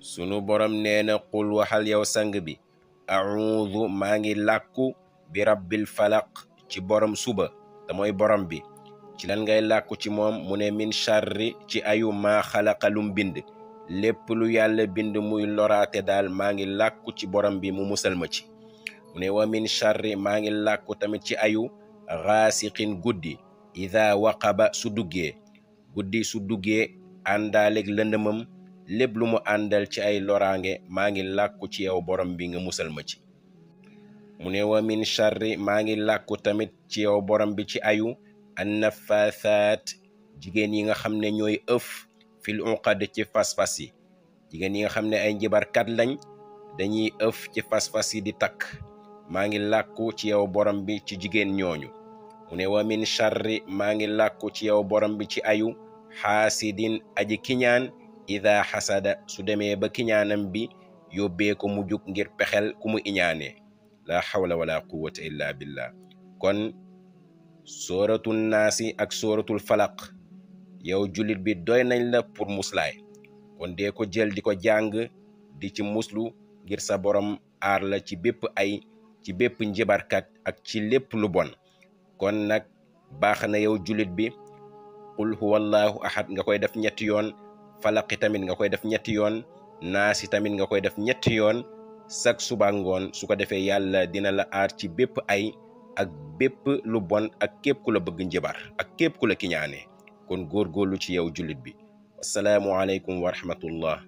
sunu borom nee na qul waxal yow sang bi a'uudu maa ngi làkku bi rabbil falaq ci borom suba te mooy borom bi. ci lan ngay làkku ci moom mu ne min charri ci ayu maa xalaqalum bind lépp lu yàlla bind muy loraate daal maa ngi làkku ci borom bi mu musal ma ci. mu ne wa min charri maa ngi làkku tamit ci ayu xaasiqin guddi ida waqaba su duggee guddi su duggee àndaaleg lëndëmam lépp lu mu àndal ci ay loraange maa ngi làkku ci yow borom bi nga musal ma ci. mu ne wa min charri maa ngi làkku tamit ci yow borom bi ci ayu annafaasaat jigéen yi nga xam ne ñooy ëf fil uqad ci fas-fas yi jigéen yi nga xam ne ay njibarkat lañ dañuy ëf ci fas-fas yi di takk maa ngi làkku ci yow borom bi ci jigéen ñooñu. mu ne wa min charri maa ngi làkku ci yow borom bi ci ayu xaasidin aji kiñaan ida xasada su demee ba kiñaanam bi yóbbee ko mu jug ngir pexel ku mu iñaanee. la hawla wala quwwata illa billah. kon sooratul naasi ak sooratul falaq yow jullit bi doy nañ la pour muslaay kon dee ko jël di ko jàng di ci muslu ngir sa borom aar la ci bépp ay ci bépp njibarkat ak ci lépp lu bon. kon nag baax na yow jullit bi qul huwallahu ahad nga koy def ñetti yoon falaqi tamit nga koy def ñetti yoon naasi tamit nga koy def ñetti yoon sak suba ngoon su ko defee yàlla dina la aar ci bépp ay ak bépp lu bon ak képp ku la bëgg njibar ak képp ku la kiñaane. kon góorgóorlu ci yow jullit bi. assalaamu aleykum wa rahmatullah.